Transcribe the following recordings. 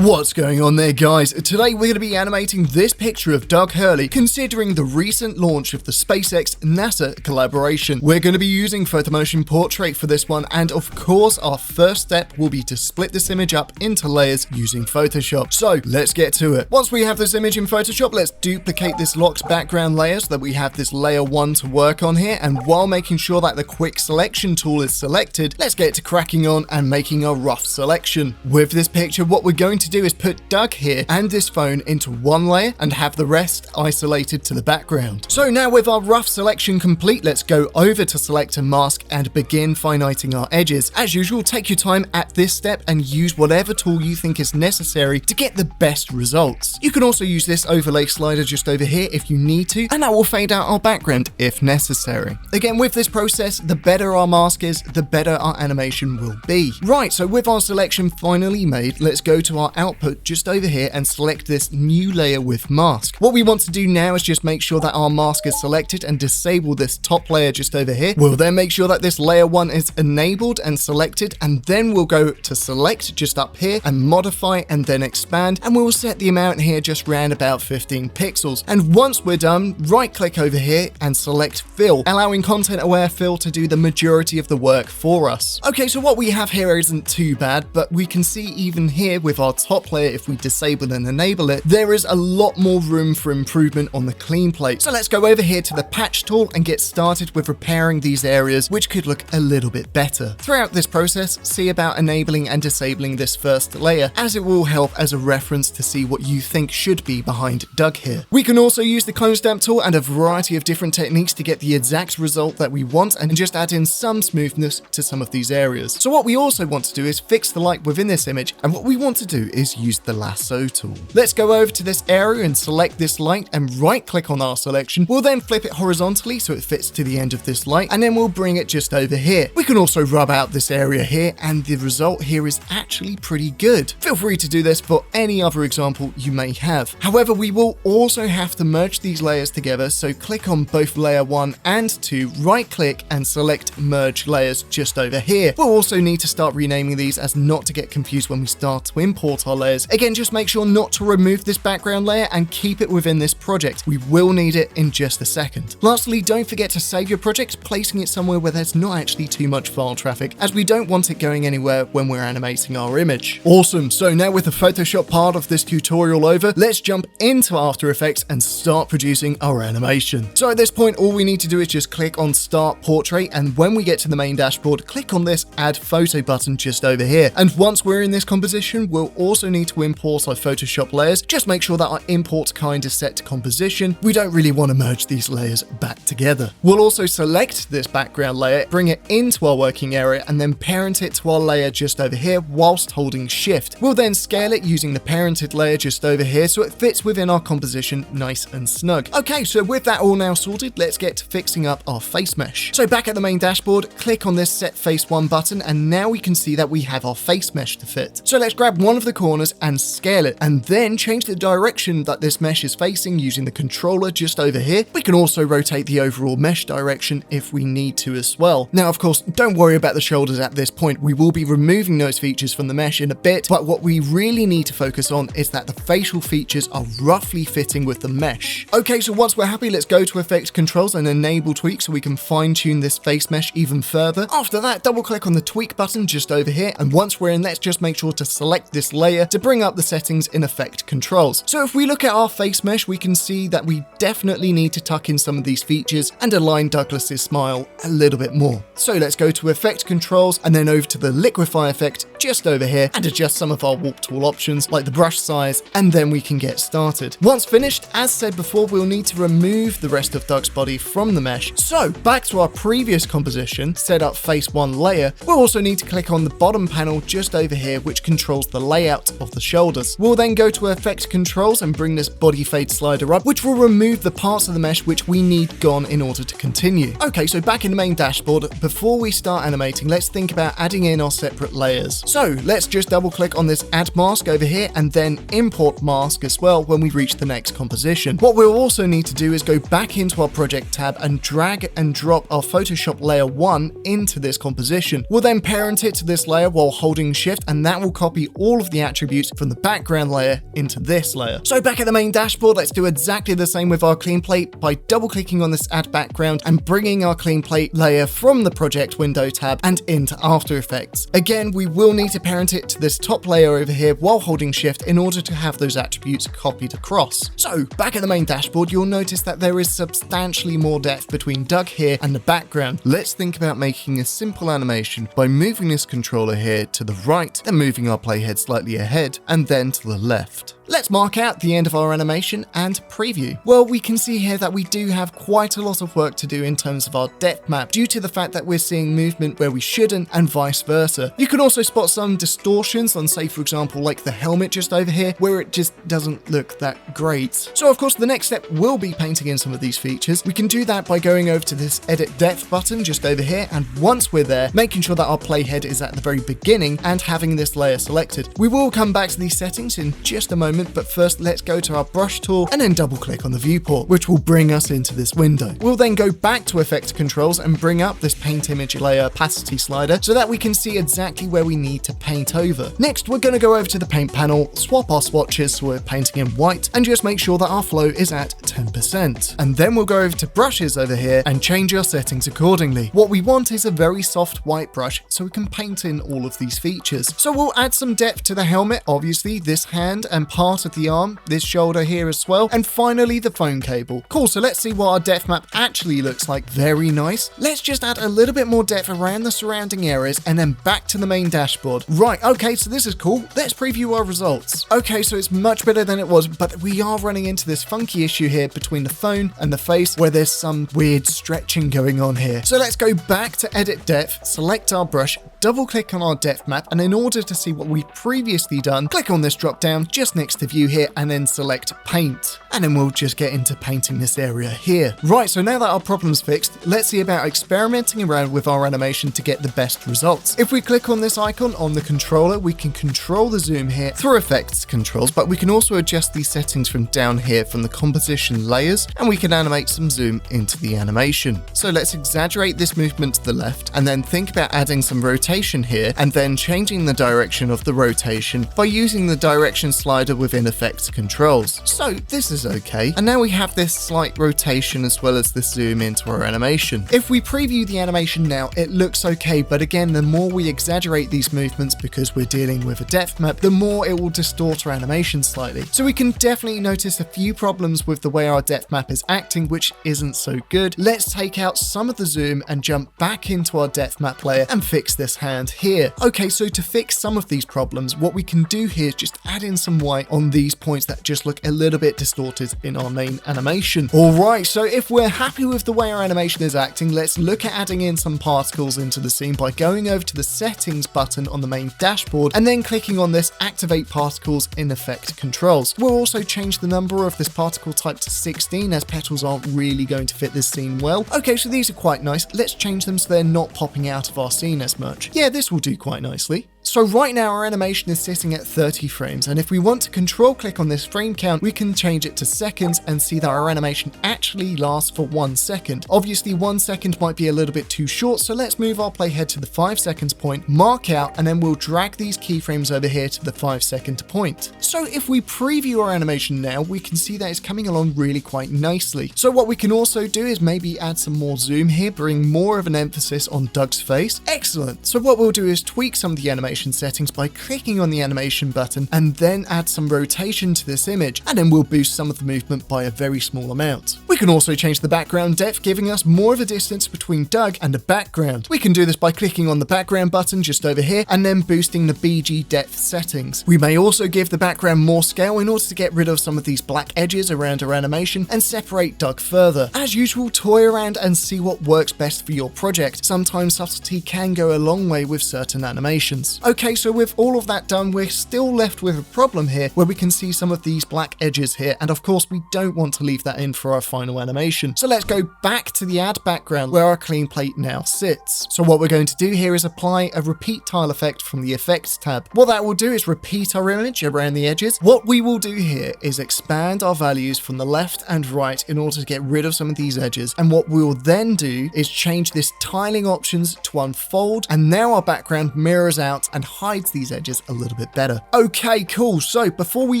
What's going on there, guys? Today we're going to be animating this picture of Doug Hurley considering the recent launch of the SpaceX NASA collaboration. We're going to be using Photomotion Portrait for this one, and of course our first step will be to split this image up into layers using Photoshop. So let's get to it. Once we have this image in Photoshop, let's duplicate this locked background layer so that we have this layer 1 to work on here, and while making sure that the quick selection tool is selected, let's get to cracking on and making a rough selection. With this picture, what we're going to do is put Doug here and this phone into one layer and have the rest isolated to the background. So now with our rough selection complete, let's go over to select a mask and begin finiting our edges. As usual, take your time at this step and use whatever tool you think is necessary to get the best results. You can also use this overlay slider just over here if you need to, and that will fade out our background if necessary. Again, with this process, the better our mask is, the better our animation will be. Right, so with our selection finally made, let's go to our output just over here and select this new layer with mask. What we want to do now is just make sure that our mask is selected and disable this top layer just over here. We'll then make sure that this layer 1 is enabled and selected, and then we'll go to select just up here and modify and then expand, and we'll set the amount here just round about 15 pixels. And once we're done, right click over here and select fill, allowing content aware fill to do the majority of the work for us. Okay, so what we have here isn't too bad, but we can see even here with our top layer, if we disable and enable it, there is a lot more room for improvement on the clean plate. So let's go over here to the patch tool and get started with repairing these areas which could look a little bit better. Throughout this process, see about enabling and disabling this first layer, as it will help as a reference to see what you think should be behind Doug here. We can also use the clone stamp tool and a variety of different techniques to get the exact result that we want and just add in some smoothness to some of these areas. So what we also want to do is fix the light within this image, and what we want to do is use the lasso tool. Let's go over to this area and select this light and right click on our selection. We'll then flip it horizontally so it fits to the end of this light, and then we'll bring it just over here. We can also rub out this area here, and the result here is actually pretty good. Feel free to do this for any other example you may have. However, we will also have to merge these layers together, so click on both layer 1 and 2, right click and select merge layers just over here. We'll also need to start renaming these as not to get confused when we start to import our layers. Again, just make sure not to remove this background layer and keep it within this project. We will need it in just a second. Lastly, don't forget to save your project, placing it somewhere where there's not actually too much file traffic, as we don't want it going anywhere when we're animating our image. Awesome, so now with the Photoshop part of this tutorial over, let's jump into After Effects and start producing our animation. So at this point, all we need to do is just click on Start Portrait, and when we get to the main dashboard, click on this Add Photo button just over here. And once we're in this composition, we'll also need to import our Photoshop layers. Just make sure that our import kind is set to composition. We don't really want to merge these layers back together. We'll also select this background layer, bring it into our working area, and then parent it to our layer just over here whilst holding Shift. We'll then scale it using the parented layer just over here so it fits within our composition nice and snug. Okay, so with that all now sorted, let's get to fixing up our face mesh. So back at the main dashboard, click on this Set Face 1 button, and now we can see that we have our face mesh to fit. So let's grab one of the corners and scale it, and then change the direction that this mesh is facing using the controller just over here. We can also rotate the overall mesh direction if we need to as well. Now, of course, don't worry about the shoulders at this point. We will be removing those features from the mesh in a bit, but what we really need to focus on is that the facial features are roughly fitting with the mesh. Okay, so once we're happy, let's go to Effect Controls and enable Tweak so we can fine tune this face mesh even further. After that, double click on the Tweak button just over here, and once we're in, let's just make sure to select this layer to bring up the settings in Effect Controls. So if we look at our face mesh, we can see that we definitely need to tuck in some of these features and align Douglas's smile a little bit more. So let's go to Effect Controls and then over to the Liquify effect just over here and adjust some of our warp tool options like the brush size, and then we can get started. Once finished, as said before, we'll need to remove the rest of Doug's body from the mesh. So back to our previous composition, set up face 1 layer, we'll also need to click on the bottom panel just over here which controls the layout of the shoulders. We'll then go to Effect Controls and bring this body fade slider up, which will remove the parts of the mesh which we need gone in order to continue. Okay, so back in the main dashboard, before we start animating, let's think about adding in our separate layers. So let's just double click on this add mask over here and then import mask as well when we reach the next composition. What we'll also need to do is go back into our project tab and drag and drop our Photoshop layer 1 into this composition. We'll then parent it to this layer while holding shift, and that will copy all of the attributes from the background layer into this layer. So back at the main dashboard, let's do exactly the same with our clean plate by double clicking on this add background and bringing our clean plate layer from the project window tab and into After Effects. Again, we will need to parent it to this top layer over here while holding shift in order to have those attributes copied across. So back at the main dashboard, you'll notice that there is substantially more depth between Doug here and the background. Let's think about making a simple animation by moving this controller here to the right, then moving our playhead slightly ahead and then to the left. Let's mark out the end of our animation and preview. Well, we can see here that we do have quite a lot of work to do in terms of our depth map due to the fact that we're seeing movement where we shouldn't and vice versa. You can also spot some distortions on, say, for example, like the helmet just over here, where it just doesn't look that great. So of course, the next step will be painting in some of these features. We can do that by going over to this edit depth button just over here, and once we're there, making sure that our playhead is at the very beginning and having this layer selected. We will come back to these settings in just a moment, but first let's go to our brush tool and then double click on the viewport, which will bring us into this window. We'll then go back to effect controls and bring up this paint image layer opacity slider so that we can see exactly where we need to paint over. Next, we're going to go over to the paint panel, swap our swatches so we're painting in white, and just make sure that our flow is at 10%. And then we'll go over to brushes over here and change our settings accordingly. What we want is a very soft white brush so we can paint in all of these features. So we'll add some depth to the helmet, obviously this hand and part of the arm, this shoulder here as well, and finally the phone cable. Cool, so let's see what our depth map actually looks like. Very nice. Let's just add a little bit more depth around the surrounding areas and then back to the main dashboard. Right, okay, so this is cool. Let's preview our results. Okay, so it's much better than it was, but we are running into this funky issue here between the phone and the face where there's some weird stretching going on here. So let's go back to edit depth, select our brush, double click on our depth map, and in order to see what we've previously done, click on this drop down just next to view here and then select paint. And then we'll just get into painting this area here. Right, so now that our problem's fixed, let's see about experimenting around with our animation to get the best results. If we click on this icon on the controller, we can control the zoom here through effects controls, but we can also adjust these settings from down here from the composition layers, and we can animate some zoom into the animation. So let's exaggerate this movement to the left and then think about adding some rotation here and then changing the direction of the rotation by using the direction slider within effects controls. So this is okay. And now we have this slight rotation as well as the zoom into our animation. If we preview the animation now, it looks okay, but again, the more we exaggerate these movements because we're dealing with a depth map, the more it will distort our animation slightly. So we can definitely notice a few problems with the way our depth map is acting, which isn't so good. Let's take out some of the zoom and jump back into our depth map layer and fix this hand here. Okay, so to fix some of these problems, what we can do here is just add in some white on these points that just look a little bit distorted in our main animation. Alright, so if we're happy with the way our animation is acting, let's look at adding in some particles into the scene by going over to the settings button on the main dashboard and then clicking on this activate particles in effect controls. We'll also change the number of this particle type to 16 as petals aren't really going to fit this scene well. Okay, so these are quite nice. Let's change them so they're not popping out of our scene as much. Yeah, this will do quite nicely. So right now our animation is sitting at 30 frames, and if we want to control click on this frame count, we can change it to seconds and see that our animation actually lasts for 1 second. Obviously 1 second might be a little bit too short, so let's move our playhead to the 5 seconds point, mark out, and then we'll drag these keyframes over here to the 5 second point. So if we preview our animation now, we can see that it's coming along really quite nicely. So what we can also do is maybe add some more zoom here, bring more of an emphasis on Doug's face. Excellent. So what we'll do is tweak some of the animation settings by clicking on the animation button and then add some rotation to this image, and then we'll boost some of the movement by a very small amount. We can also change the background depth, giving us more of a distance between Doug and the background. We can do this by clicking on the background button just over here and then boosting the BG depth settings. We may also give the background more scale in order to get rid of some of these black edges around our animation and separate Doug further. As usual, toy around and see what works best for your project. Sometimes subtlety can go a long way with certain animations. Okay, so with all of that done, we're still left with a problem here where we can see some of these black edges here, and of course we don't want to leave that in for our final final animation. So let's go back to the add background where our clean plate now sits. So what we're going to do here is apply a repeat tile effect from the effects tab. What that will do is repeat our image around the edges. What we will do here is expand our values from the left and right in order to get rid of some of these edges. And what we will then do is change this tiling options to unfold, and now our background mirrors out and hides these edges a little bit better. Okay, cool. So before we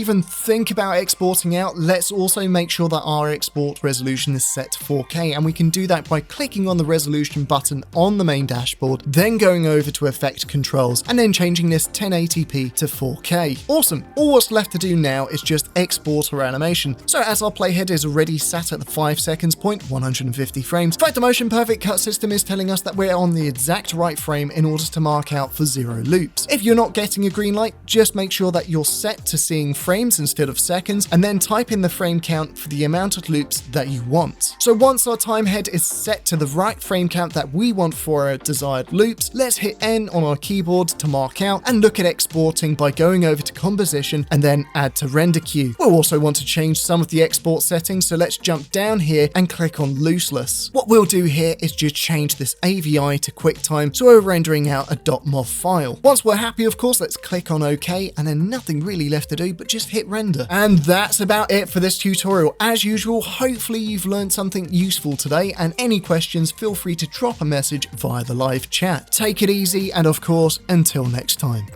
even think about exporting out, let's also make sure that our export resolution is set to 4K, and we can do that by clicking on the resolution button on the main dashboard, then going over to effect controls and then changing this 1080p to 4K. Awesome. All what's left to do now is just export our animation. So as our playhead is already sat at the 5 seconds point, 150 frames, Photomotion Perfect Cut System is telling us that we're on the exact right frame in order to mark out for 0 loops. If you're not getting a green light, just make sure that you're set to seeing frames instead of seconds, and then type in the frame count for the amount of loops that you want. So once our time head is set to the right frame count that we want for our desired loops, let's hit N on our keyboard to mark out and look at exporting by going over to composition and then add to render queue. We'll also want to change some of the export settings, so let's jump down here and click on looseless. What we'll do here is just change this AVI to QuickTime so we're rendering out a .mov file. Once we're happy, of course, let's click on OK, and then nothing really left to do but just hit render. And that's about it for this tutorial. As usual, hopefully you've learned something useful today, and any questions, feel free to drop a message via the live chat. Take it easy, and of course, until next time.